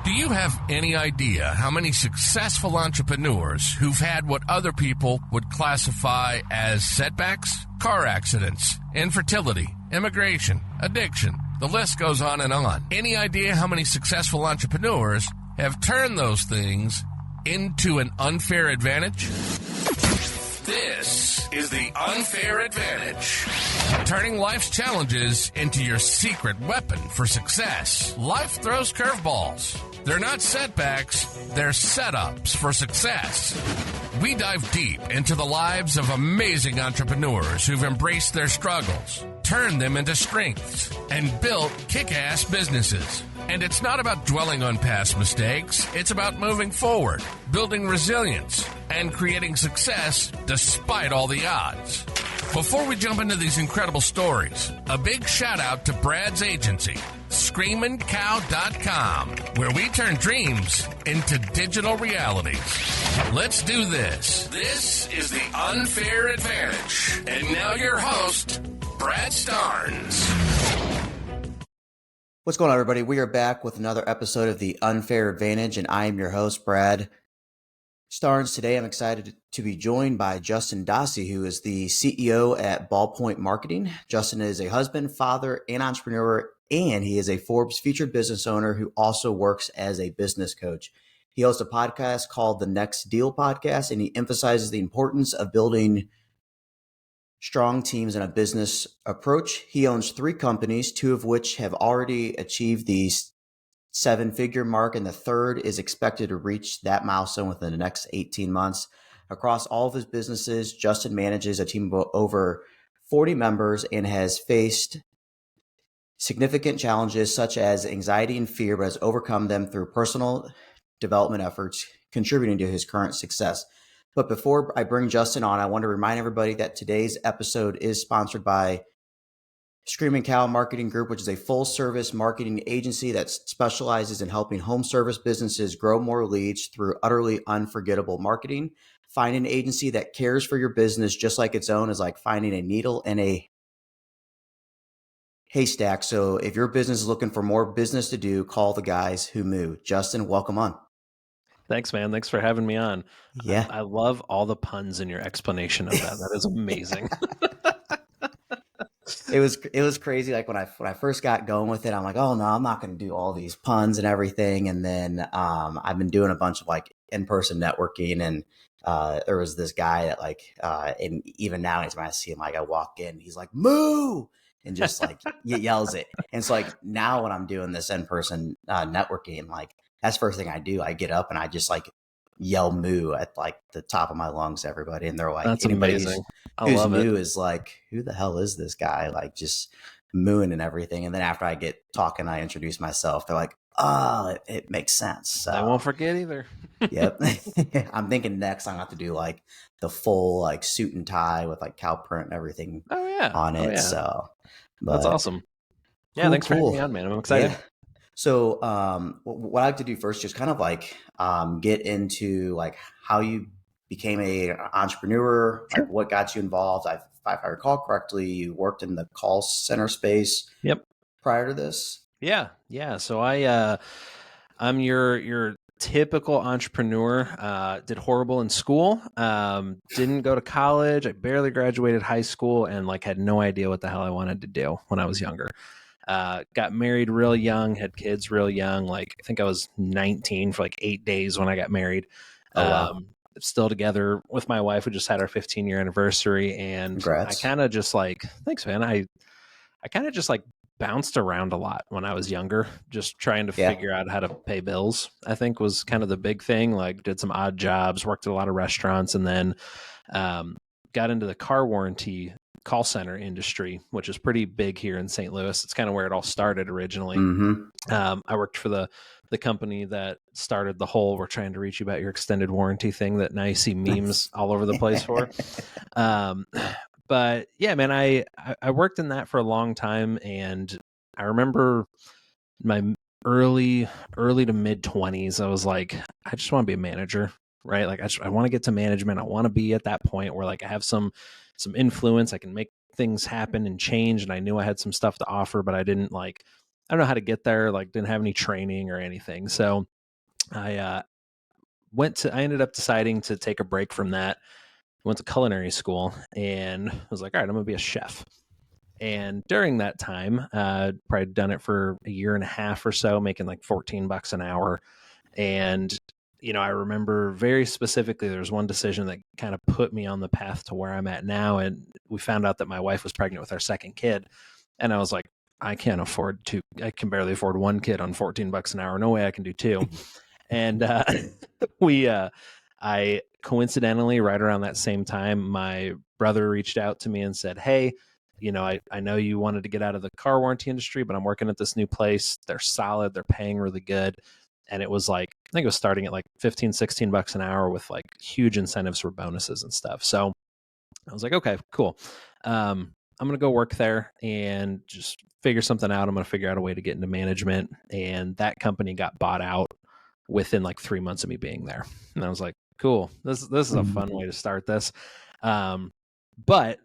Do you have any idea how many successful entrepreneurs who've had what other people would classify as setbacks? Car accidents, infertility, immigration, addiction. The list goes on and on. Any idea how many successful entrepreneurs have turned those things into an unfair advantage? This is the Unfair Advantage. Turning life's challenges into your secret weapon for success. Life throws curveballs. They're not setbacks, they're setups for success. We dive deep into the lives of amazing entrepreneurs who've embraced their struggles, turned them into strengths, and built kick-ass businesses. And it's not about dwelling on past mistakes, it's about moving forward, building resilience, and creating success despite all the odds. Before we jump into these incredible stories, a big shout out to Brad's agency, ScreamingCow.com, where we turn dreams into digital realities. Let's do this. This is the Unfair Advantage. And now your host, Brad Starnes. What's going on, everybody? We are back with another episode of the Unfair Advantage, and I am your host, Brad Starnes. Today, I'm excited to be joined by Justin Dossey, who is the CEO at Ballpoint Marketing. Justin is a husband, father, and entrepreneur, and he is a Forbes featured business owner who also works as a business coach. He hosts a podcast called The Next Deal Podcast, and he emphasizes the importance of building strong teams and a business approach. He owns 3 companies, 2 of which have already achieved the 7-figure mark, and the third is expected to reach that milestone within the next 18 months. Across all of his businesses, Justin manages a team of over 40 members and has faced significant challenges such as anxiety and fear, but has overcome them through personal development efforts, contributing to his current success. But before I bring Justin on, I want to remind everybody that today's episode is sponsored by Screaming Cow Marketing Group, which is a full-service marketing agency that specializes in helping home service businesses grow more leads through utterly unforgettable marketing. Finding an agency that cares for your business just like its own is like finding a needle in a haystack. So if your business is looking for more business to do, call the guys who move. Justin, welcome on. Thanks, man. Thanks for having me on. Yeah. I love all the puns in your explanation of that. That is amazing. It was crazy. Like when I first got going with it, I'm like, oh no, I'm not going to do all these puns and everything. And then I've been doing a bunch of like in-person networking, and there was this guy that like, and even now anytime I see him, like I walk in, he's like, moo, and just like yells it. And so like now when I'm doing this in-person networking, like that's the first thing I do. I get up and I just like yell moo at like the top of my lungs to everybody. And they're like, that's amazing. I love moo it. is like, who the hell is this guy? Like just mooing and everything. And then after I get talking, I introduce myself. They're like, oh, it makes sense. So, I won't forget either. Yep. I'm thinking next I'm going to have to do like the full like suit and tie with like cow print and everything on it. So that's awesome. Yeah. Thanks for having me on, man. I'm excited. Yeah. So what I like to do first, just kind of like get into like how you became an entrepreneur, like what got you involved. If I recall correctly, you worked in the call center space prior to this. Yeah. So I'm your typical entrepreneur. Did horrible in school. Didn't go to college. I barely graduated high school and like had no idea what the hell I wanted to do when I was younger. Got married real young, had kids real young. Like I think I was 19 for like 8 days when I got married. Oh, wow. Still together with my wife. We just had our 15-year anniversary, and Congrats. I kind of just like, thanks, man. I kind of just like bounced around a lot when I was younger, just trying to figure out how to pay bills, I think was kind of the big thing. Like did some odd jobs, worked at a lot of restaurants, and then got into the car warranty call center industry, which is pretty big here in St. Louis. It's kind of where it all started originally. Mm-hmm. I worked for the company that started the whole "we're trying to reach you about your extended warranty" thing that now you see memes all over the place for. But yeah, man, I worked in that for a long time, and I remember my early to mid 20s, I was like, I just want to be a manager, right? Like I want to get to management. I want to be at that point where like I have some influence. I can make things happen and change. And I knew I had some stuff to offer, but I don't know how to get there. Like didn't have any training or anything. So I I ended up deciding to take a break from that. Went to culinary school and was like, all right, I'm going to be a chef. And during that time, probably done it for a year and a half or so, making like $14 an hour. And, I remember very specifically, there was one decision that kind of put me on the path to where I'm at now. And we found out that my wife was pregnant with our second kid. And I was like, I can barely afford one kid on $14 an hour. No way I can do two. And I coincidentally, right around that same time, my brother reached out to me and said, hey, I know you wanted to get out of the car warranty industry, but I'm working at this new place. They're solid. They're paying really good. And it was like, I think it was starting at like $15-16 an hour with like huge incentives for bonuses and stuff. So I was like, okay, cool. I'm going to go work there and just figure something out. I'm going to figure out a way to get into management. And that company got bought out within like 3 months of me being there. And I was like, cool, this is a fun way to start this. But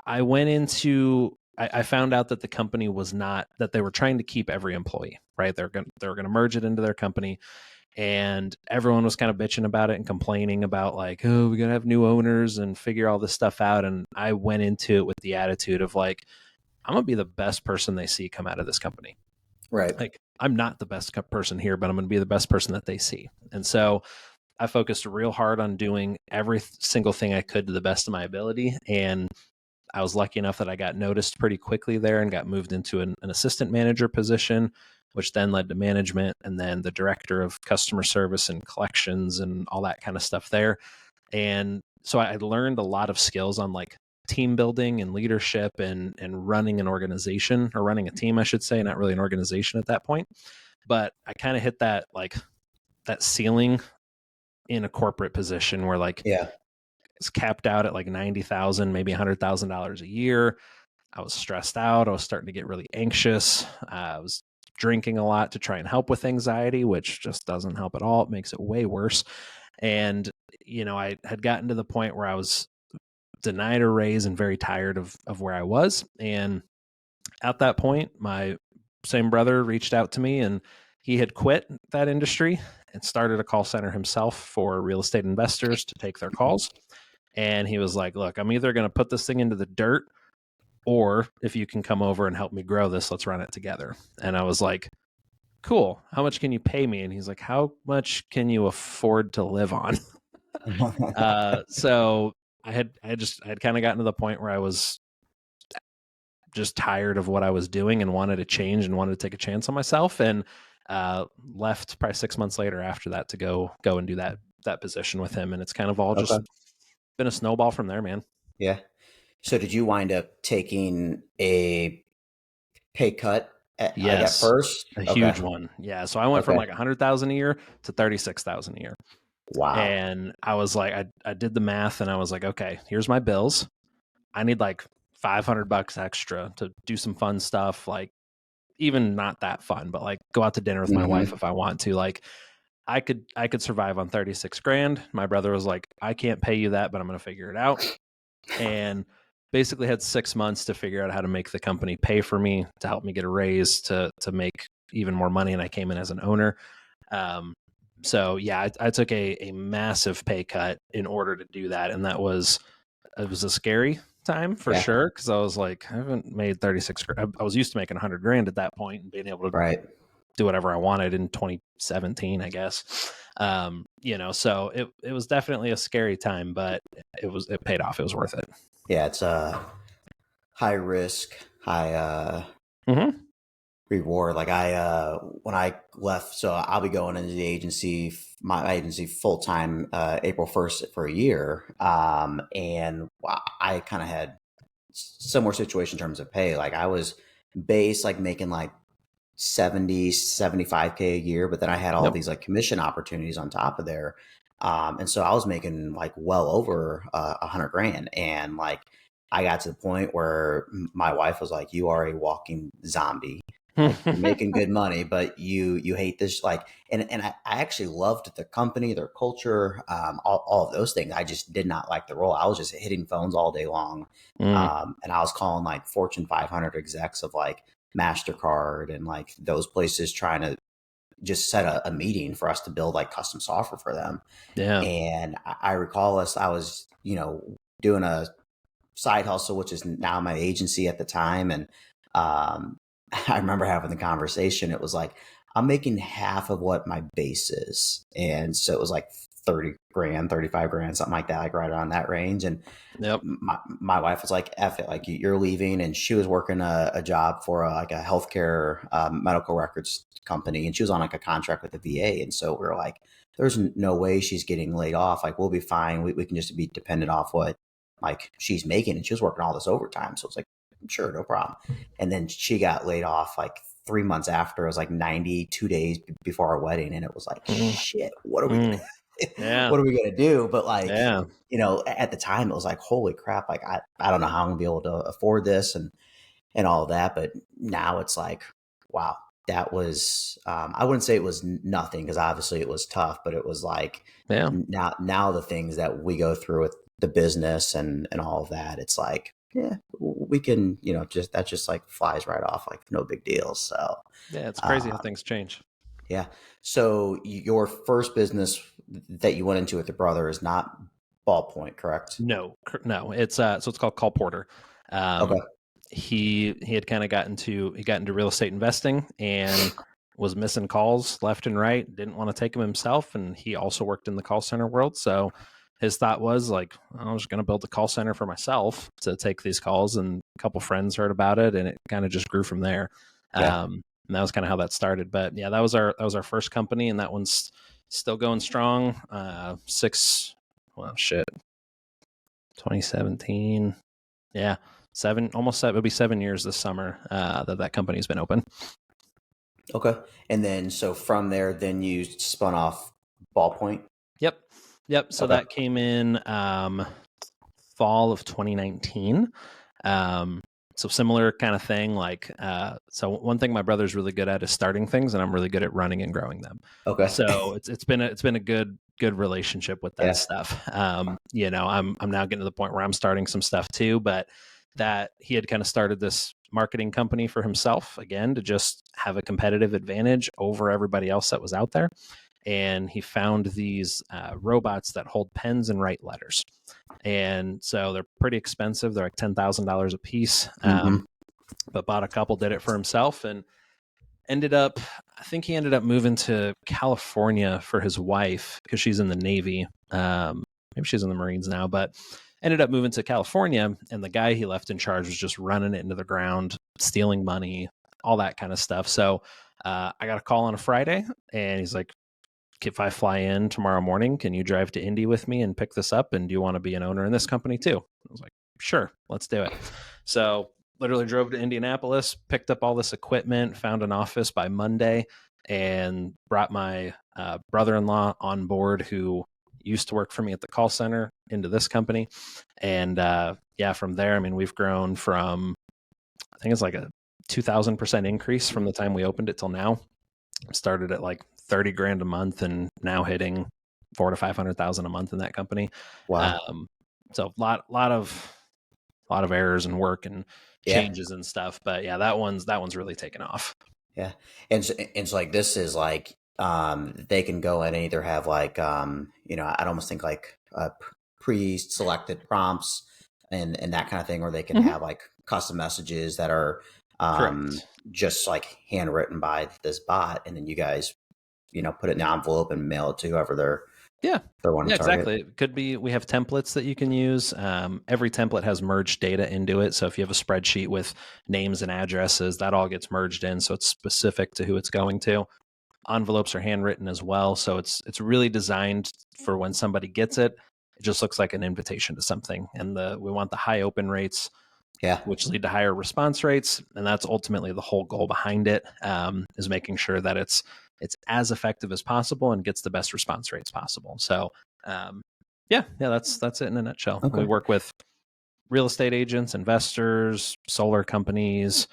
I went into, I found out that the company was not, that they were trying to keep every employee, right? They were going to merge it into their company. And everyone was kind of bitching about it and complaining about like, oh, we got to have new owners and figure all this stuff out. And I went into it with the attitude of like, I'm going to be the best person they see come out of this company. Right. Like, I'm not the best person here, but I'm going to be the best person that they see. And so I focused real hard on doing every single thing I could to the best of my ability. And I was lucky enough that I got noticed pretty quickly there and got moved into an assistant manager position, which then led to management and then the director of customer service and collections and all that kind of stuff there. And so I learned a lot of skills on like team building and leadership and running an organization, or running a team, I should say, not really an organization at that point. But I kind of hit that ceiling in a corporate position where like, it's capped out at like $90,000, maybe $100,000 a year. I was stressed out. I was starting to get really anxious. I was drinking a lot to try and help with anxiety, which just doesn't help at all. It makes it way worse. And, I had gotten to the point where I was denied a raise and very tired of where I was. And at that point, my same brother reached out to me, and he had quit that industry and started a call center himself for real estate investors to take their calls. And he was like, look, I'm either going to put this thing into the dirt, or if you can come over and help me grow this, let's run it together. And I was like, cool. How much can you pay me? And he's like, how much can you afford to live on? So I had kind of gotten to the point where I was just tired of what I was doing and wanted to change and wanted to take a chance on myself, and left probably 6 months later after that to go and do that position with him. And it's kind of all just been a snowball from there, man. Yeah. So did you wind up taking a pay cut at first? A huge one. Yeah. So I went from like 100,000 a year to 36,000 a year. Wow. And I was like, I did the math and I was like, okay, here's my bills. I need like $500 extra to do some fun stuff. Like, even not that fun, but like go out to dinner with my wife if I want to. Like, I could survive on 36 grand. My brother was like, I can't pay you that, but I'm going to figure it out. And basically had 6 months to figure out how to make the company pay for me, to help me get a raise, to make even more money. And I came in as an owner. So yeah, I took a massive pay cut in order to do that. And it was a scary time for sure. Cause I was like, I haven't made 36. I was used to making 100 grand at that point and being able to do whatever I wanted in 2017, I guess. So it was definitely a scary time, but it paid off. It was worth it. Yeah. It's a high risk, high, reward. Like when I left, so I'll be going into the agency, my agency full time, April 1st for a year. And I kind of had similar situation in terms of pay. Like I was base, like making like 70, 75K a year, but then I had all these like commission opportunities on top of there. And so I was making like well over 100 grand. And like, I got to the point where my wife was like, you are a walking zombie. Like, you're making good money, but you hate this. Like, and I actually loved the company, their culture, all of those things. I just did not like the role. I was just hitting phones all day long. And I was calling like Fortune 500 execs of like MasterCard and like those places, trying to, just set a meeting for us to build like custom software for them. Yeah. And I recall I was, doing a side hustle, which is now my agency at the time. And I remember having the conversation. It was like, I'm making half of what my base is. And so it was like 30 grand, 35 grand, something like that, like right around that range. And Yep. my wife was like, F it, like you're leaving. And she was working a job for like a healthcare medical records company. And she was on like a contract with the VA. And so we were like, there's no way she's getting laid off. Like, we'll be fine. We can just be dependent off what like she's making. And she was working all this overtime. So it's like, sure, no problem. And then she got laid off like 3 months after. It was like 92 days before our wedding. And it was like, shit, what are we going to Yeah. what are we going to do? But like, Yeah. at the time it was like, holy crap. Like, I don't know how I'm gonna be able to afford this and all of that. But now it's like, wow, that was, I wouldn't say it was nothing, because obviously it was tough, but it was like, Yeah. now the things that we go through with the business and all of that, it's like, yeah, we can, that just like flies right off, like no big deal. So Yeah. It's crazy how things change. yeah. So your first business that you went into with your brother is not Ballpoint, correct? No. It's so it's called Call Porter. Okay. He had kind of got into real estate investing and was missing calls left and right. Didn't want to take them himself, and he also worked in the call center world. So his thought was like, I was going to build a call center for myself to take these calls. And a couple friends heard about it, and it kind of just grew from there. Yeah. And that was kind of how that started. But yeah, that was our first company, and that one's still going strong. 2017. Yeah, almost seven. It'll be 7 years this summer that company's been open. Okay. And then, so from there, then you spun off Ballpoint. Yep. So Okay. that came in fall of 2019. So similar kind of thing. Like, so one thing my brother's really good at is starting things, and I'm really good at running and growing them. Okay. So it's been a good relationship with that stuff. I'm now getting to the point where I'm starting some stuff too, but that he had kind of started this marketing company for himself, again, to just have a competitive advantage over everybody else that was out there. And he found these robots that hold pens and write letters. And so they're pretty expensive. They're like $10,000 a piece. But bought a couple, did it for himself, and I think he ended up moving to California for his wife because she's in the Navy. Maybe she's in the Marines now, but ended up moving to California. And the guy he left in charge was just running it into the ground, stealing money, all that kind of stuff. So I got a call on a Friday, and he's like, if I fly in tomorrow morning, can you drive to Indy with me and pick this up? And do you want to be an owner in this company too? I was like, sure, let's do it. So literally drove to Indianapolis, picked up all this equipment, found an office by Monday, and brought my brother-in-law on board, who used to work for me at the call center, into this company. And from there, I mean, we've grown from, I think it's like a 2,000% increase from the time we opened it till now. Started at like 30 grand a month, and now hitting 400,000 to 500,000 a month in that company. Wow. So a lot of errors and work and changes and stuff. But yeah, that one's really taken off. Yeah. And so like, this is like, they can go in and either have like, I'd almost think like pre-selected prompts and that kind of thing, or they can have like custom messages that are just like handwritten by this bot, and then you guys, put it in the envelope and mail it to whoever they're wanting to target. Exactly. It could be, we have templates that you can use. Every template has merged data into it. So if you have a spreadsheet with names and addresses, that all gets merged in. So it's specific to who it's going to. Envelopes are handwritten as well. So it's really designed for when somebody gets it, it just looks like an invitation to something. And we want the high open rates, which lead to higher response rates. And that's ultimately the whole goal behind it, is making sure that it's as effective as possible and gets the best response rates possible. So, that's it in a nutshell. Okay. We work with real estate agents, investors, solar companies.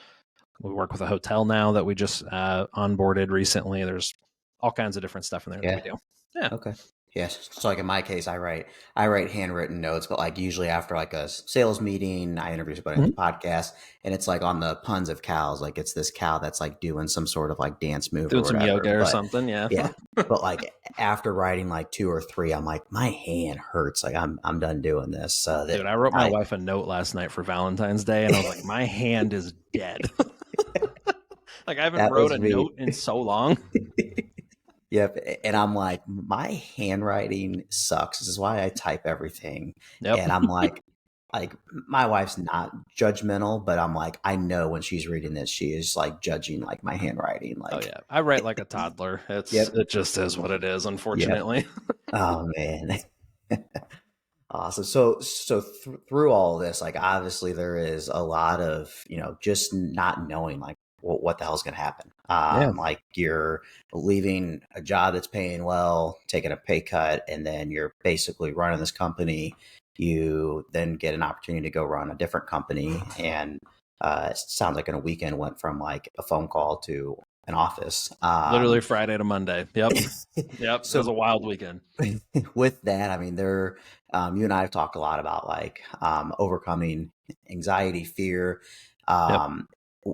We work with a hotel now that we just onboarded recently. There's all kinds of different stuff in there that we do. Yeah. Okay. Yes. So like in my case, I write handwritten notes, but like usually after like a sales meeting, I interview somebody on the Mhm. podcast, and it's like on the puns of cows, like it's this cow that's like doing some sort of like dance move or Doing some whatever. yoga or But something. Yeah. yeah, but like after writing like two or three, I'm like, my hand hurts. Like I'm done doing this. So that Dude, I wrote my I wife a note last night for Valentine's Day, and I was like, my hand is dead. Like I haven't that wrote was a me. note in so long. Yep. And I'm like, my handwriting sucks. This is why I type everything. Yep. And I'm like my wife's not judgmental, but I'm like, I know when she's reading this, she is like judging like my handwriting. Oh Like, yeah, I write like a toddler. yep. It just is what it is, Yep. unfortunately. Oh man. Awesome. So through all of this, like obviously there is a lot of, just not knowing like what the hell's going to happen. Yeah, Like you're leaving a job that's paying well, taking a pay cut, and then you're basically running this company. You then get an opportunity to go run a different company. And it sounds like in a weekend went from like a phone call to an office. literally Friday to Monday. Yep, yep. It was So a wild weekend. with that, I mean, you and I have talked a lot about like overcoming anxiety, fear. Yep. Um,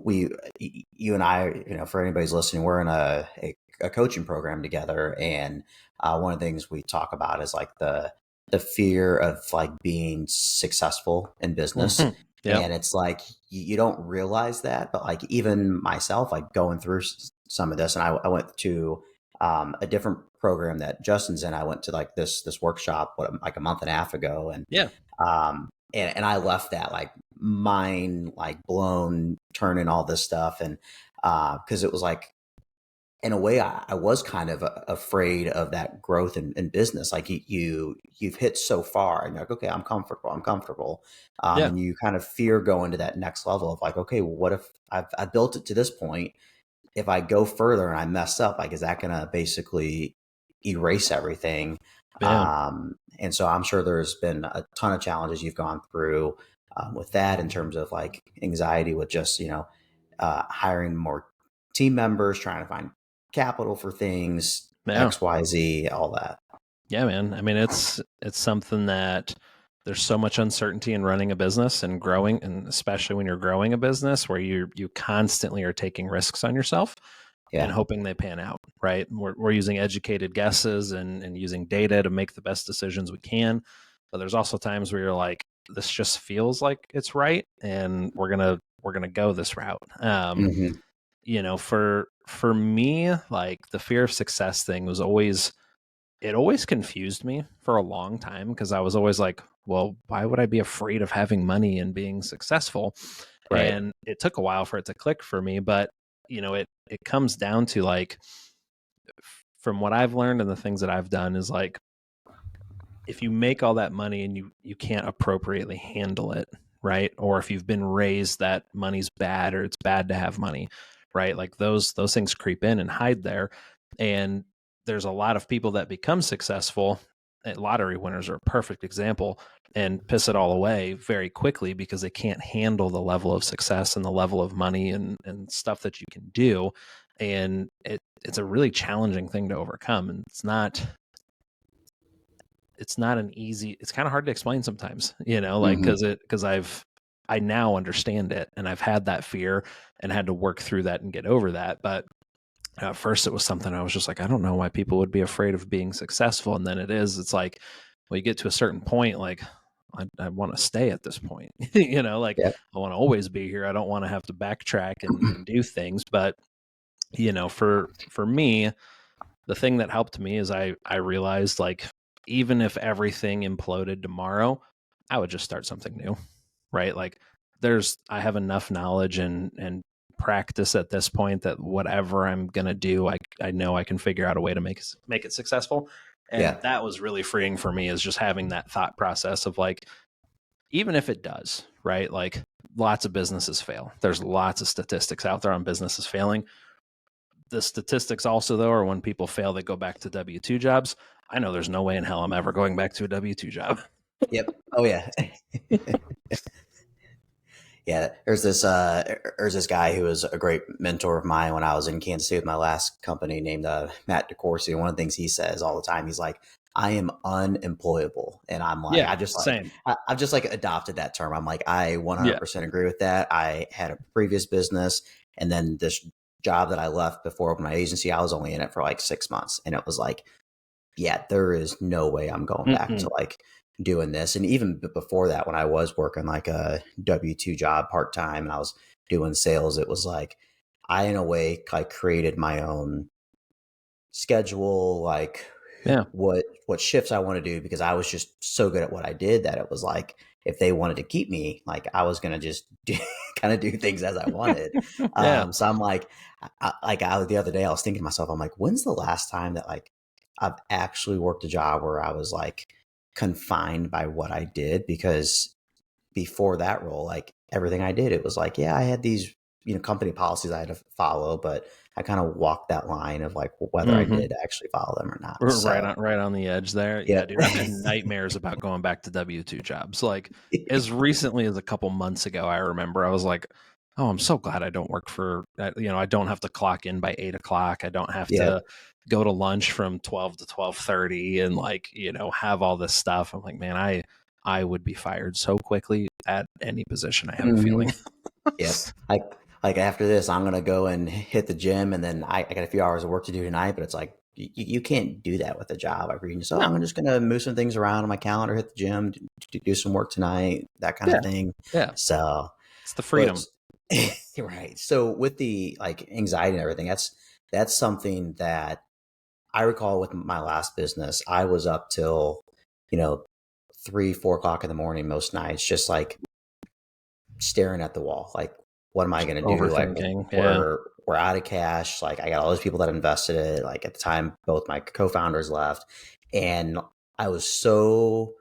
you and I, for anybody's listening, we're in a coaching program together, and one of the things we talk about is like the fear of like being successful in business. Mhm. Yep. And it's like you don't realize that, but like even myself, like going through some of this, and I went to a different program that Justin's in. I went to like this workshop like a month and a half ago, Yeah. and I left that like mind like blown, turning all this stuff, and because it was like in a way I was kind of afraid of that growth in business. Like you've hit so far, and you're like, okay, I'm comfortable, Yeah. and you kind of fear going to that next level of like, okay, well, what if I've built it to this point? If I go further and I mess up, like, is that going to basically erase everything? Yeah. And so I'm sure there's been a ton of challenges you've gone through with that in terms of like anxiety with just, hiring more team members, trying to find capital for things, Yeah. XYZ, all that. Yeah, man. I mean, it's something that there's so much uncertainty in running a business and growing, and especially when you're growing a business where you constantly are taking risks on yourself and Yeah. hoping they pan out, right? We're using educated guesses and using data to make the best decisions we can. But there's also times where you're like, this just feels like it's right, and we're gonna go this route. Hmm. For me, like the fear of success thing was always it always confused me for a long time because I was always like, well, why would I be afraid of having money and being successful? Right. And it took a while for it to click for me, but it comes down to like from what I've learned and the things that I've done is like if you make all that money and you can't appropriately handle it, right? Or if you've been raised that money's bad or it's bad to have money, right? Like those things creep in and hide there. And there's a lot of people that become successful. Lottery winners are a perfect example and piss it all away very quickly because they can't handle the level of success and the level of money and stuff that you can do. And it's a really challenging thing to overcome. And it's not an easy, it's kind of hard to explain sometimes, like Hmm. because I now understand it and I've had that fear and had to work through that and get over that. But at first it was something I was just like, I don't know why people would be afraid of being successful. And then it's like, well, you get to a certain point, like I want to stay at this point, like Yep. I want to always be here. I don't want to have to backtrack and do things. But, for me, the thing that helped me is I realized like even if everything imploded tomorrow, I would just start something new, right? Like I have enough knowledge and practice at this point that whatever I'm gonna do, I know I can figure out a way to make it successful. And Yeah. that was really freeing for me is just having that thought process of like, even if it does, right? Like lots of businesses fail. There's lots of statistics out there on businesses failing. The statistics also though are when people fail, they go back to W-2 jobs. I know there's no way in hell I'm ever going back to a W-2 job. Yep. Oh yeah. Yeah, there's this guy who was a great mentor of mine when I was in Kansas City with my last company named Matt DeCourcy. And one of the things he says all the time, he's like, I am unemployable. And I'm like, Yeah, same. I've just like adopted that term. I'm like, I Yeah. 100% agree with that. I had a previous business, and then this job that I left before my agency, I was only in it for like 6 months. And it was like, yeah, there is no way I'm going back to like doing this. And even before that, when I was working like a W-2 job part-time and I was doing sales, it was like, I, in a way, like created my own schedule, like Yeah. what shifts I want to do, because I was just so good at what I did that it was like, if they wanted to keep me, like I was going to just kind of do things as I wanted. Yeah. So I'm like, the other day I was thinking to myself, I'm like, when's the last time that like I've actually worked a job where I was like confined by what I did? Because before that role, like everything I did, it was like, yeah, I had these, company policies I had to follow, but I kind of walked that line of like whether I did actually follow them or not. We're So, right on the edge there. yeah. Yeah, dude, I've had nightmares about going back to W-2 jobs. Like as recently as a couple months ago, I remember I was like, oh, I'm so glad I don't work for, I don't have to clock in by 8:00. I don't have to go to lunch from 12 to 12:30 and like, have all this stuff. I'm like, man, I would be fired so quickly at any position, I have a feeling. Yep. Like after this, I'm going to go and hit the gym, and then I got a few hours of work to do tonight, but it's like, you can't do that with a job. Like you just, I'm just going to move some things around on my calendar, hit the gym, do some work tonight, that kind of thing. Yeah. So it's the freedom. Right. So with the like anxiety and everything, that's something that I recall with my last business. I was up till, 3-4 o'clock in the morning most nights, just like staring at the wall. Like, what am I going to do? Like, we're out of cash. Like, I got all those people that invested it. Like at the time, both my co-founders left, and I was so,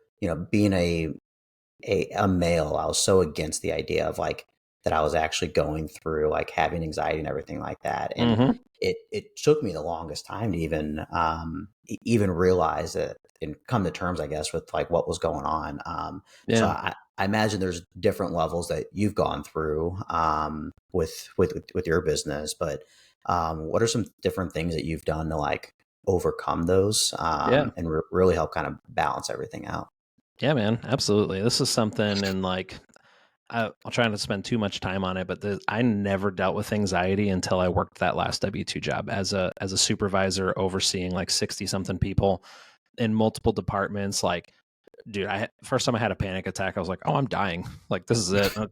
being a male, I was so against the idea of like that I was actually going through like having anxiety and everything like that. And it took me the longest time to even realize it and come to terms, I guess, with like what was going on. So I imagine there's different levels that you've gone through with your business, but what are some different things that you've done to like overcome those and really help kind of balance everything out? Yeah, man, absolutely. This is something, and like, I'll try not to spend too much time on it, but I never dealt with anxiety until I worked that last W-2 job as a supervisor overseeing like 60 something people in multiple departments. Like, dude, first time I had a panic attack, I was like, oh, I'm dying. Like, this is it. All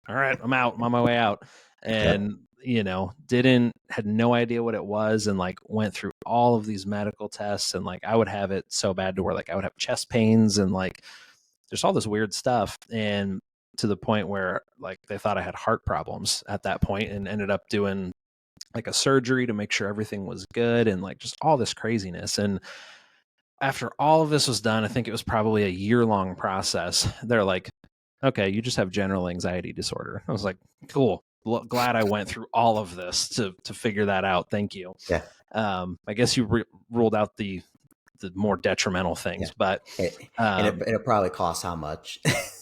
right, I'm out. I'm on my way out. And, had no idea what it was, and like went through all of these medical tests, and like I would have it so bad to where like I would have chest pains and like there's all this weird stuff. And to the point where like they thought I had heart problems at that point, and ended up doing like a surgery to make sure everything was good, and like just all this craziness. And after all of this was done, I think it was probably a year-long process. They're like, okay, you just have general anxiety disorder. I was like, cool. Glad I went through all of this to figure that out. Thank you. Yeah. I guess you ruled out the more detrimental things, but and it probably costs how much?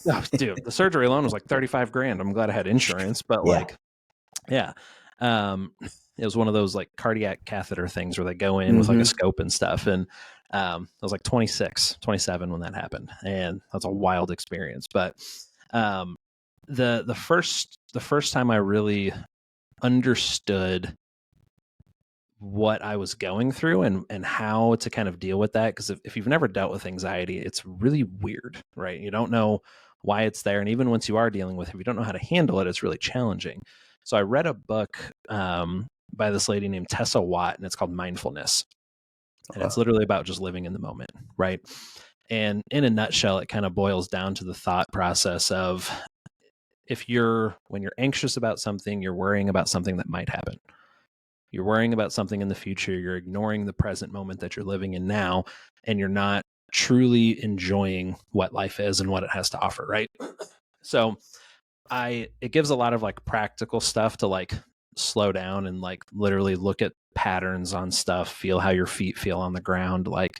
Oh, dude, the surgery alone was like $35,000. I'm glad I had insurance, but like, it was one of those like cardiac catheter things where they go in with like a scope and stuff. And I was like 26, 27 when that happened, and that's a wild experience. But the first time I really understood what I was going through and how to kind of deal with that. Because if you've never dealt with anxiety, it's really weird, right? You don't know why it's there. And even once you are dealing with it, if you don't know how to handle it, it's really challenging. So I read a book by this lady named Tessa Watt, and it's called Mindfulness. And it's literally about just living in the moment, right? And in a nutshell, it kind of boils down to the thought process of when you're anxious about something, you're worrying about something that might happen. You're worrying about something in the future. You're ignoring the present moment that you're living in now, and you're not truly enjoying what life is and what it has to offer, right? So it gives a lot of like practical stuff to like slow down and like literally look at patterns on stuff, feel how your feet feel on the ground, like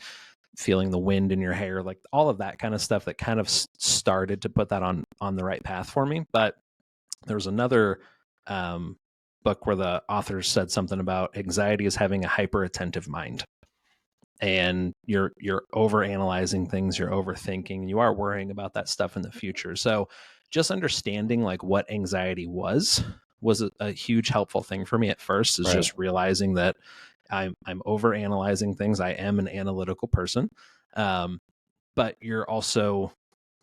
feeling the wind in your hair, like all of that kind of stuff that kind of started to put that on the right path for me. But there was another book where the author said something about anxiety is having a hyper attentive mind. and you're over analyzing things, you're overthinking, you are worrying about that stuff in the future. So just understanding like what anxiety was a huge helpful thing for me at first, is Right. just realizing that I'm over analyzing things. I am an analytical person. But you're also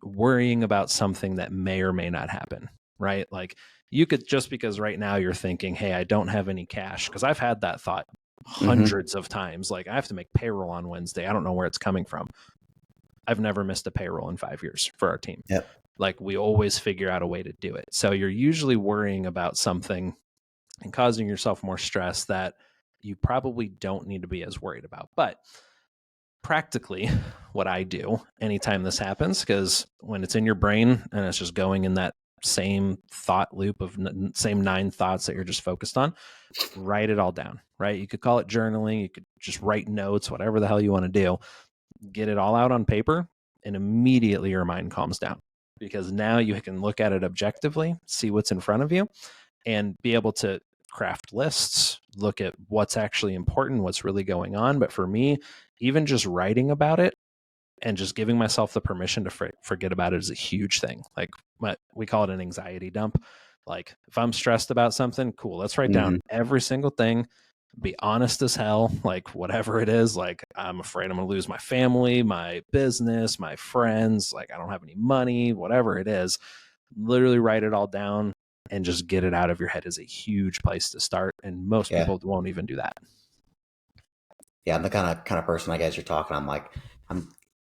worrying about something that may or may not happen, right? Like you could, just because right now you're thinking, hey, I don't have any cash, because I've had that thought hundreds of times. Like, I have to make payroll on Wednesday. I don't know where it's coming from. I've never missed a payroll in 5 years for our team. Yep. Like, we always figure out a way to do it. So you're usually worrying about something and causing yourself more stress that you probably don't need to be as worried about. But practically what I do anytime this happens, because when it's in your brain and it's just going in that same thought loop of same 9 thoughts that you're just focused on, write it all down, right? You could call it journaling. You could just write notes, whatever the hell you want to do. Get it all out on paper, and immediately your mind calms down, because now you can look at it objectively, see what's in front of you, and be able to craft lists, look at what's actually important, what's really going on. But for me, even just writing about it and just giving myself the permission to forget about it is a huge thing. Like, we call it an anxiety dump. Like, if I'm stressed about something, cool, let's write down every single thing, be honest as hell, like whatever it is. Like, I'm afraid I'm going to lose my family, my business, my friends, like I don't have any money, whatever it is. Literally write it all down and just get it out of your head is a huge place to start. And most people won't even do that. Yeah, I'm the kind of person, like, as you're talking,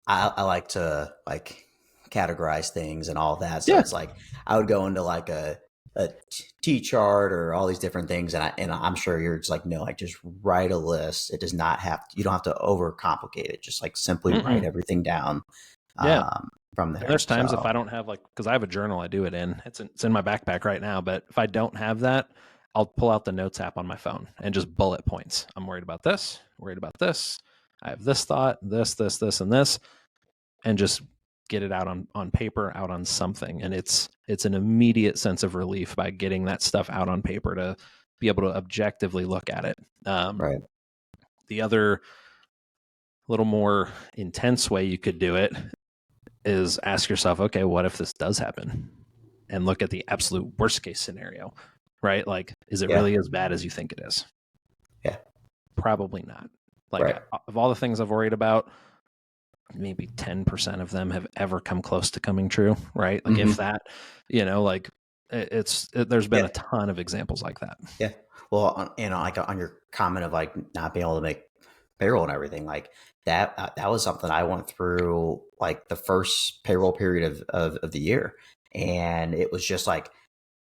I like to like categorize things and all that. So it's like I would go into like a T chart or all these different things, and I'm sure you're just like, no, like just write a list. It does not have to, you don't have to overcomplicate it. Just like simply write everything down. From there. And there's times if I don't have, like, because I have a journal I do it in, it's in my backpack right now, but if I don't have that, I'll pull out the notes app on my phone and just bullet points. I'm worried about this, I have this thought, this, and this, and just get it out on paper, out on something. And it's an immediate sense of relief by getting that stuff out on paper to be able to objectively look at it. Right. The other little more intense way you could do it is ask yourself, okay, what if this does happen? And look at the absolute worst case scenario, right? Like, is it really as bad as you think it is? Yeah. Probably not. Like, of all the things I've worried about, maybe 10% of them have ever come close to coming true, right? Like, if that, like, there's been a ton of examples like that. Yeah. Well, like on your comment of like not being able to make payroll and everything, like that was something I went through like the first payroll period of the year. And it was just like,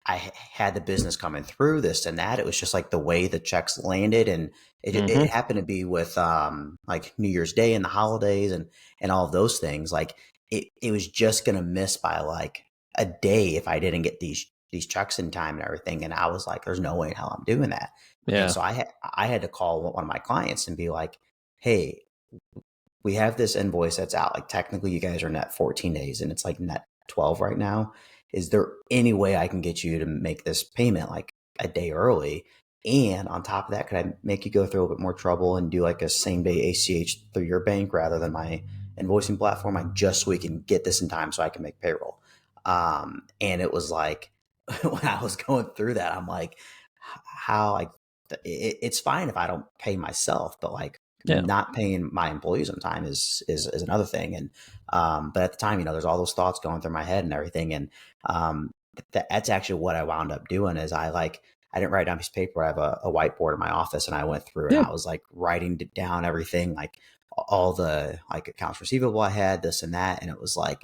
I had the business coming through this and that. It was just like the way the checks landed. And it happened to be with like New Year's Day and the holidays and all of those things. Like it was just going to miss by like a day if I didn't get these checks in time and everything. And I was like, there's no way in hell I'm doing that. Yeah. And so I had to call one of my clients and be like, hey, we have this invoice that's out. Like, technically you guys are net 14 days and it's like net 12 right now. Is there any way I can get you to make this payment like a day early? And on top of that, could I make you go through a little bit more trouble and do like a same day ACH through your bank rather than my invoicing platform? Like, just so we can get this in time so I can make payroll. And it was like, when I was going through that, I'm like, how, like, it's fine if I don't pay myself, but like not paying my employees on time is another thing. And, but at the time, there's all those thoughts going through my head and everything. And, that's actually what I wound up doing is I didn't write down a piece of paper. I have a whiteboard in my office, and I went through and I was like writing down everything, like all the like accounts receivable I had, this and that. And it was like,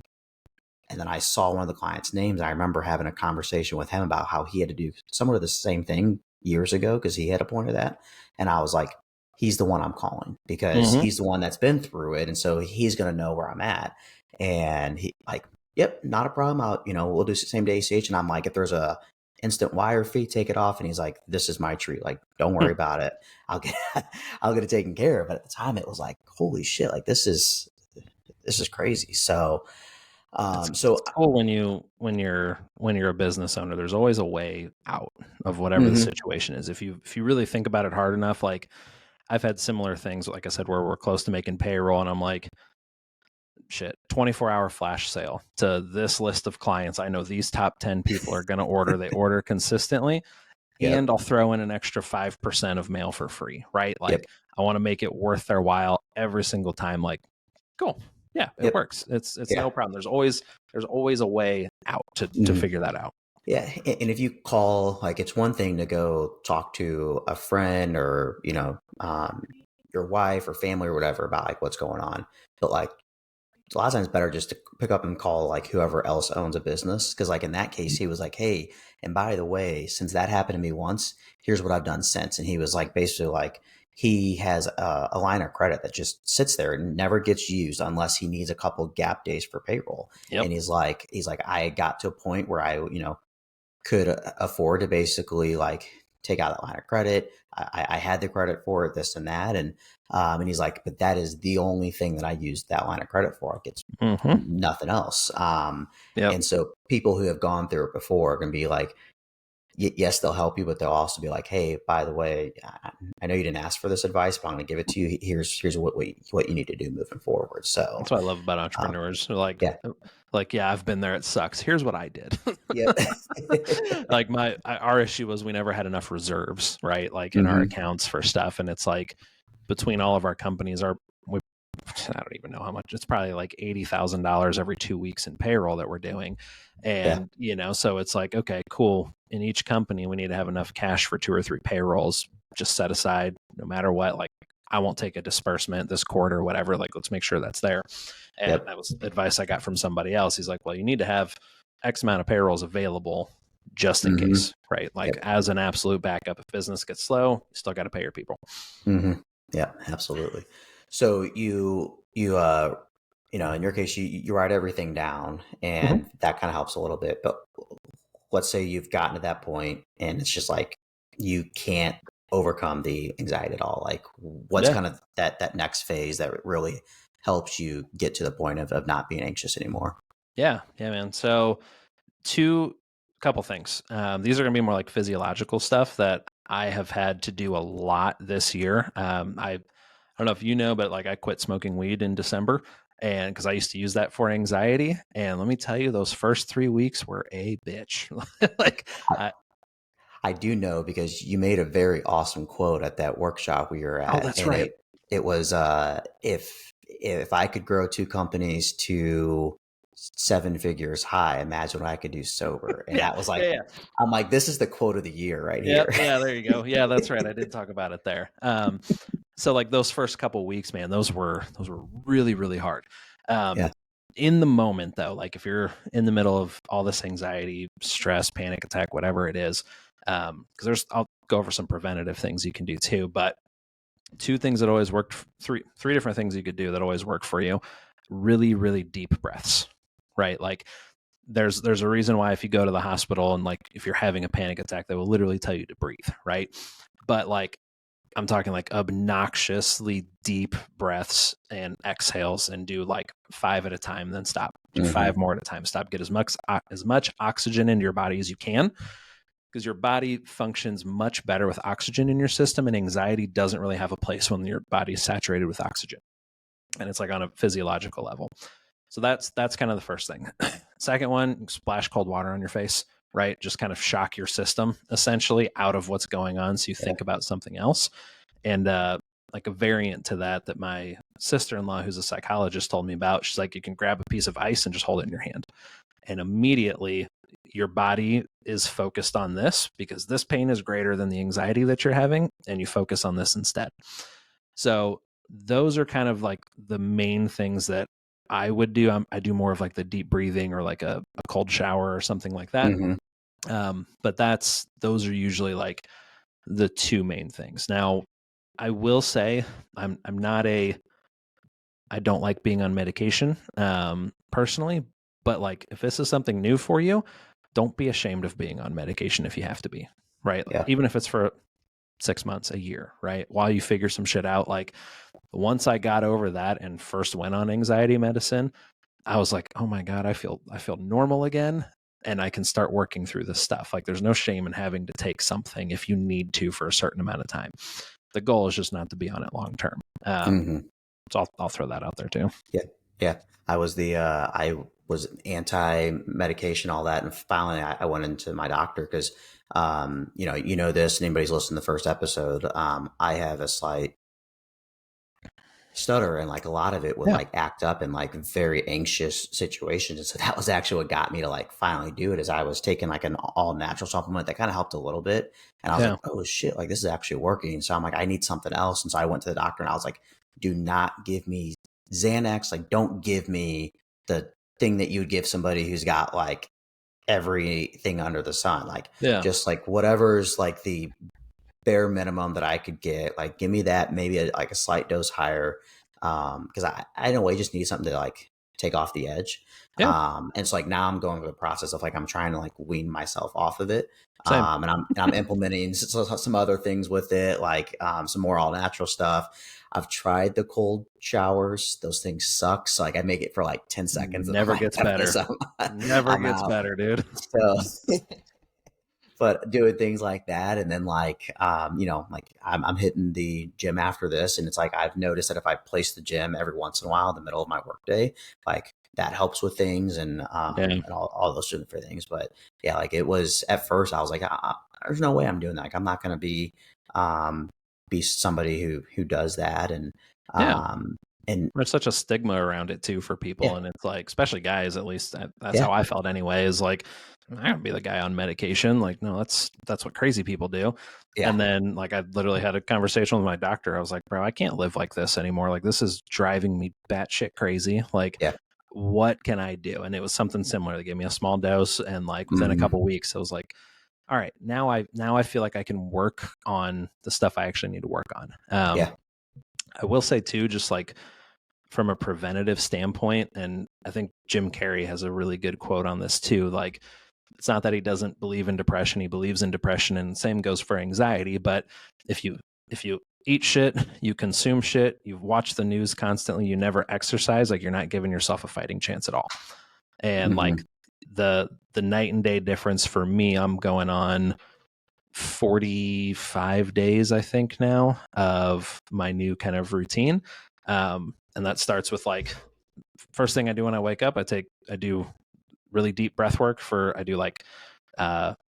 and then I saw one of the clients' names. And I remember having a conversation with him about how he had to do somewhat of the same thing years ago because he had appointed that. And I was like, he's the one I'm calling because he's the one that's been through it. And so he's going to know where I'm at. And he like, yep, not a problem. We'll do same day ACH. And I'm like, if there's a instant wire fee, take it off. And he's like, this is my treat. Like, don't worry about it. I'll get it taken care of. But at the time it was like, holy shit, like this is crazy. So, it's cool when you're a business owner, there's always a way out of whatever the situation is. If you really think about it hard enough, like I've had similar things, like I said, where we're close to making payroll and I'm like, shit, 24-hour flash sale to this list of clients. I know these top 10 people are going to order. They order consistently. Yep. And I'll throw in an extra 5% of mail for free, right? Like Yep. I want to make it worth their while every single time. Like, cool. Yeah, it Yep. works. It's no problem. There's always a way out to figure that out. Yeah. And if you call, like, it's one thing to go talk to a friend or, your wife or family or whatever about like what's going on. But like a lot of times better just to pick up and call like whoever else owns a business. Cause like in that case, he was like, hey, and by the way, since that happened to me once, here's what I've done since. And he was like, basically like, he has a line of credit that just sits there and never gets used unless he needs a couple gap days for payroll. Yep. And he's like, I got to a point where I, could afford to basically like take out that line of credit. I had the credit for it, this and that. And he's like, but that is the only thing that I used that line of credit for. Like it's nothing else. And so people who have gone through it before are going to be like, yes, they'll help you, but they'll also be like, hey, by the way, I know you didn't ask for this advice, but I'm going to give it to you. Here's what you need to do moving forward. So that's what I love about entrepreneurs. Yeah, I've been there. It sucks. Here's what I did. Like our issue was we never had enough reserves, right? Like in our accounts for stuff. And it's like between all of our companies, I don't even know how much. It's probably like $80,000 every 2 weeks in payroll that we're doing. And, so it's like, okay, cool. In each company, we need to have enough cash for 2 or 3 payrolls just set aside no matter what. Like I won't take a disbursement this quarter or whatever. Like, let's make sure that's there. And that was advice I got from somebody else. He's like, well, you need to have X amount of payrolls available just in case, right? Like as an absolute backup, if business gets slow, you still got to pay your people. Yeah, absolutely. So you in your case, you write everything down and that kind of helps a little bit. But let's say you've gotten to that point and it's just like, you can't overcome the anxiety at all. Like what's kind of that next phase that really helps you get to the point of not being anxious anymore? Yeah, man. So couple things. These are going to be more like physiological stuff that I have had to do a lot this year. I don't know if you know, but like I quit smoking weed in December, and because I used to use that for anxiety. And let me tell you, those first 3 weeks were a bitch. Like I do know because you made a very awesome quote at that workshop we were at. Oh, that's right. It was if I could grow 2 companies to 7 figures high, imagine what I could do sober. And that was like, I'm like, this is the quote of the year right here. Yeah, there you go. Yeah, that's right. I did talk about it there. So like those first couple of weeks, man, those were really, really hard. In the moment though, like if you're in the middle of all this anxiety, stress, panic attack, whatever it is, because I'll go over some preventative things you can do too, but 2 things that always worked, three different things you could do that always work for you. Really, really deep breaths, right? Like there's a reason why if you go to the hospital and like if you're having a panic attack, they will literally tell you to breathe, right? But like I'm talking like obnoxiously deep breaths and exhales and do like 5 at a time, then stop. Do 5 more at a time, stop. Get as much oxygen into your body as you can, because your body functions much better with oxygen in your system, and anxiety doesn't really have a place when your body is saturated with oxygen. And it's like on a physiological level. So that's kind of the first thing. Second one, splash cold water on your face, right? Just kind of shock your system essentially out of what's going on. So you think about something else. And like a variant to that my sister-in-law, who's a psychologist, told me about, she's like, you can grab a piece of ice and just hold it in your hand. And immediately your body is focused on this because this pain is greater than the anxiety that you're having. And you focus on this instead. So those are kind of like the main things that I would do. I do more of like the deep breathing or like a cold shower or something like that. But those are usually like the 2 main things. Now, I will say I don't like being on medication personally, but like if this is something new for you, don't be ashamed of being on medication if you have to be, right? Like, even if it's for 6 months, a year, right? While you figure some shit out. Like once I got over that and first went on anxiety medicine, I was like, oh my God, I feel normal again. And I can start working through this stuff. Like there's no shame in having to take something if you need to for a certain amount of time. the goal is just not to be on it long term. So I'll throw that out there too. Yeah. I was anti-medication, all that. And finally I went into my doctor because, this, and anybody's listened to the first episode, I have a slight stutter, and like a lot of it would like act up in like very anxious situations. And so that was actually what got me to like finally do it, is I was taking like an all natural supplement that kind of helped a little bit. And I was like, oh shit, like this is actually working. So I'm like, I need something else. And so I went to the doctor and I was like, do not give me Xanax. Like, don't give me the thing that you would give somebody who's got like everything under the sun. Like, just like whatever's like the bare minimum that I could get, like give me that, maybe like a slight dose higher, because I in a way just need something to like take off the edge. And it's like now I'm going through the process of like I'm trying to like wean myself off of it. And I'm implementing some other things with it, like some more all natural stuff. I've tried the cold showers; those things suck. So like I make it for like 10 seconds. Never gets better. Never gets better, dude. So. But doing things like that, and then like, like I'm hitting the gym after this, and it's like I've noticed that if I place the gym every once in a while in the middle of my workday, like that helps with things and all those different things. But yeah, like it was at first I was like, there's no way I'm doing that. Like I'm not going to be somebody who does that, and there's such a stigma around it too for people, and it's like, especially guys, at least that's how I felt anyway, is like, I'm not gonna be the guy on medication. Like, no, that's what crazy people do. And then like I literally had a conversation with my doctor. I was like, bro, I can't live like this anymore. Like this is driving me batshit crazy. Like what can I do? And it was something similar. They gave me a small dose, and like within a couple of weeks, I was like, all right, now I feel like I can work on the stuff I actually need to work on. I will say too, just like from a preventative standpoint, and I think Jim Carrey has a really good quote on this too. Like, it's not that he doesn't believe in depression; he believes in depression, and the same goes for anxiety. But if you eat shit, you consume shit, you watch the news constantly, you never exercise, like you're not giving yourself a fighting chance at all. And like the night and day difference for me, I'm going on 45 days, I think now, of my new kind of routine. And that starts with like, first thing I do when I wake up, I do really deep breath work I do like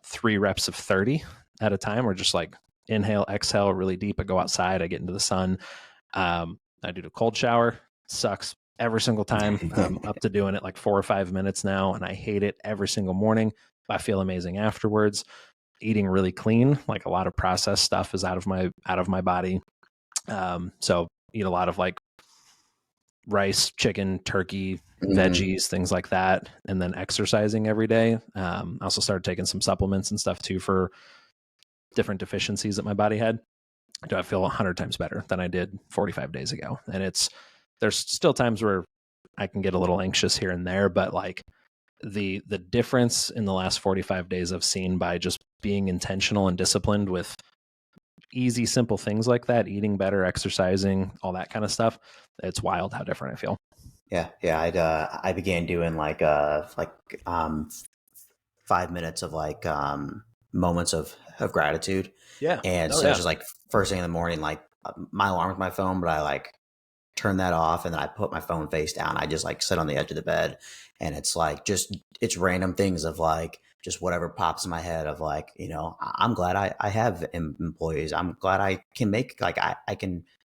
3 reps of 30 at a time, or just like inhale, exhale really deep. I go outside, I get into the sun. I do the cold shower. Sucks every single time. I'm up to doing it like 4 or 5 minutes now, and I hate it every single morning. I feel amazing afterwards. Eating really clean, like a lot of processed stuff is out of my body. So eat a lot of like rice, chicken, turkey, veggies, things like that. And then exercising every day. I also started taking some supplements and stuff too for different deficiencies that my body had. I feel 100 times better than I did 45 days ago. And there's still times where I can get a little anxious here and there, but like the difference in the last 45 days I've seen by just being intentional and disciplined with easy, simple things like that, eating better, exercising, all that kind of stuff. It's wild how different I feel. Yeah. I began doing like 5 minutes of like moments of gratitude. Yeah. And so it's just like first thing in the morning, like my alarm with my phone, but I like turn that off, and then I put my phone face down. I just like sit on the edge of the bed, and it's like it's random things of like just whatever pops in my head of like, I'm glad I have employees. I'm glad I can make like I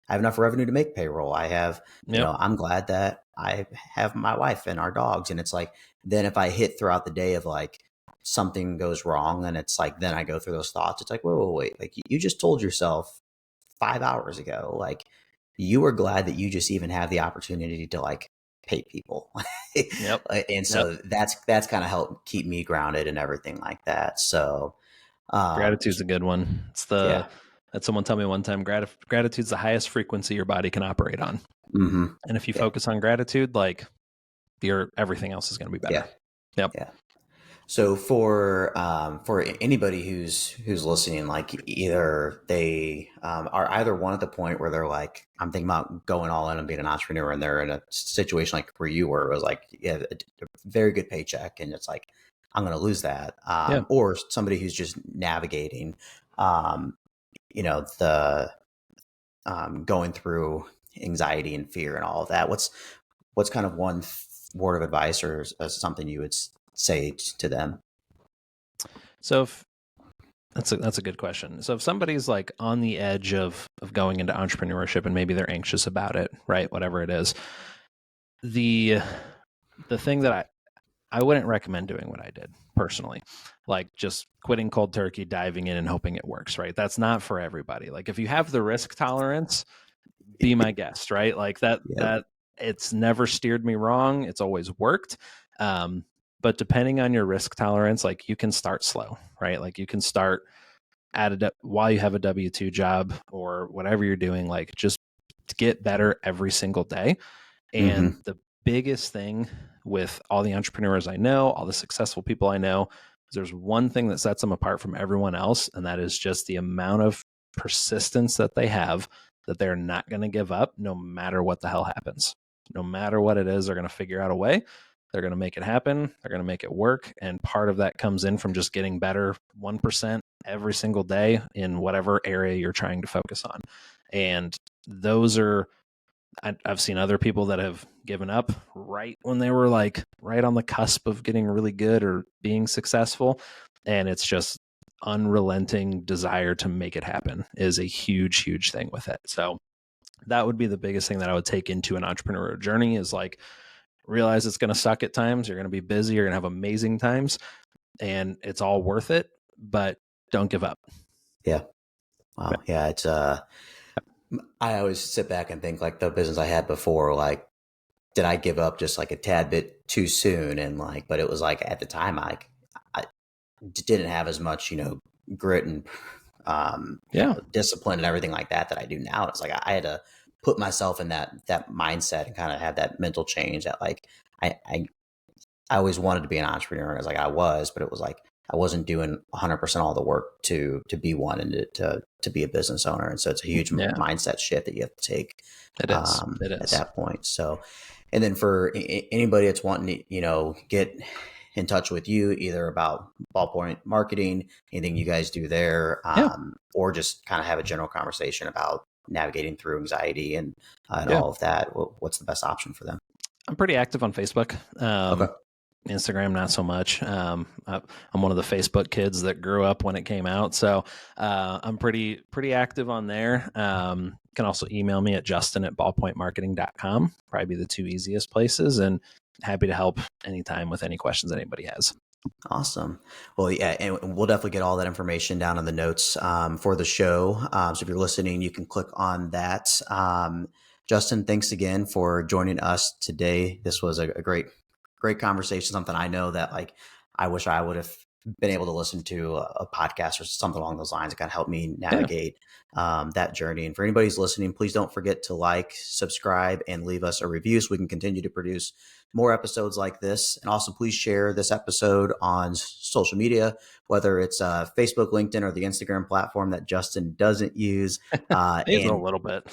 have enough revenue to make payroll. I have, I'm glad that I have my wife and our dogs. And it's like, then if I hit throughout the day of like something goes wrong, and it's like, then I go through those thoughts. It's like, wait, like you just told yourself 5 hours ago, like you were glad that you just even have the opportunity to like pay people. And so that's kind of helped keep me grounded and everything like that. So gratitude's a good one. It's that someone told me one time, gratitude's the highest frequency your body can operate on. And if you focus on gratitude, like everything else is going to be better. Yeah. So for anybody who's listening, like either they are either one at the point where they're like, I'm thinking about going all in and being an entrepreneur, and they're in a situation like where you were, it was like, a very good paycheck, and it's like, I'm going to lose that. Or somebody who's just navigating, the going through anxiety and fear and all of that, what's kind of one word of advice or something you would say to them? So that's a good question. So if somebody's like on the edge of going into entrepreneurship and maybe they're anxious about it, right? Whatever it is, the thing that I wouldn't recommend doing what I did personally, like just quitting cold turkey, diving in and hoping it works, right? That's not for everybody. Like if you have the risk tolerance, be my guest, right? Like that it's never steered me wrong. It's always worked. But depending on your risk tolerance, like you can start slow, right? Like you can start while you have a W-2 job or whatever you're doing, like just get better every single day. And the biggest thing with all the entrepreneurs I know, all the successful people I know, is there's one thing that sets them apart from everyone else. And that is just the amount of persistence that they have, that they're not going to give up no matter what the hell happens. No matter what it is, they're going to figure out a way. They're going to make it happen. They're going to make it work. And part of that comes in from just getting better 1% every single day in whatever area you're trying to focus on. And those are, I've seen other people that have given up right when they were like right on the cusp of getting really good or being successful. And it's just unrelenting desire to make it happen is a huge, huge thing with it. So that would be the biggest thing that I would take into an entrepreneurial journey is like, realize it's going to suck at times. You're going to be busy. You're going to have amazing times and it's all worth it, but don't give up. Yeah. Wow. Yeah. It's, I always sit back and think like the business I had before, like, did I give up just like a tad bit too soon? And like, but it was like at the time, I didn't have as much, grit and, discipline and everything like that I do now. It's like, I had to put myself in that mindset and kind of have that mental change that like, I always wanted to be an entrepreneur. It's like I was, but it was like, I wasn't doing 100% all the work to be one and to be a business owner. And so it's a huge mindset shift that you have to take It is. at that point. So, and then for anybody that's wanting to, get in touch with you either about Ballpoint Marketing, anything you guys do there, or just kind of have a general conversation about navigating through anxiety and all of that, what's the best option for them? I'm pretty active on Facebook. Okay. Instagram, not so much. I'm one of the Facebook kids that grew up when it came out. So I'm pretty active on there. You can also email me at justin@ballpointmarketing.com. Probably be the two easiest places, and happy to help anytime with any questions anybody has. Awesome. Well, yeah, and we'll definitely get all that information down in the notes for the show. So if you're listening, you can click on that. Justin, thanks again for joining us today. This was a great conversation, something I know that like I wish I would have been able to listen to a podcast or something along those lines. It kind of helped me navigate that journey. And for anybody who's listening, please don't forget to like, subscribe, and leave us a review so we can continue to produce more episodes like this. And also please share this episode on social media, whether it's Facebook, LinkedIn, or the Instagram platform that Justin doesn't use. A little bit.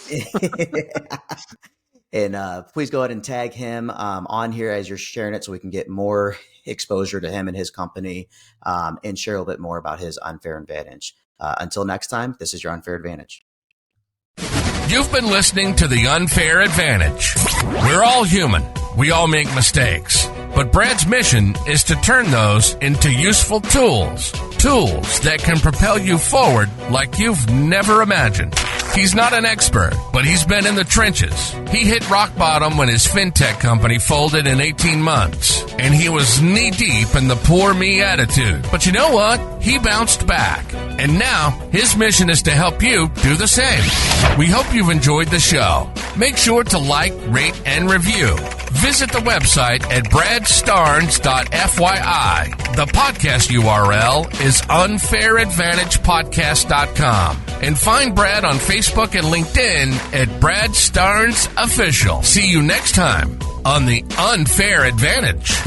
And please go ahead and tag him on here as you're sharing it so we can get more exposure to him and his company and share a little bit more about his unfair advantage. Until next time, this is your Unfair Advantage. You've been listening to The Unfair Advantage. We're all human. We all make mistakes. But Brad's mission is to turn those into useful tools. Tools that can propel you forward like you've never imagined. He's not an expert, but he's been in the trenches. He hit rock bottom when his fintech company folded in 18 months, and he was knee-deep in the poor me attitude. But you know what? He bounced back, and now his mission is to help you do the same. We hope you've enjoyed the show. Make sure to like, rate, and review. Visit the website at bradstarnes.fyi. The podcast URL is unfairadvantagepodcast.com. And find Brad on Facebook and LinkedIn at Brad Starnes Official. See you next time on The Unfair Advantage.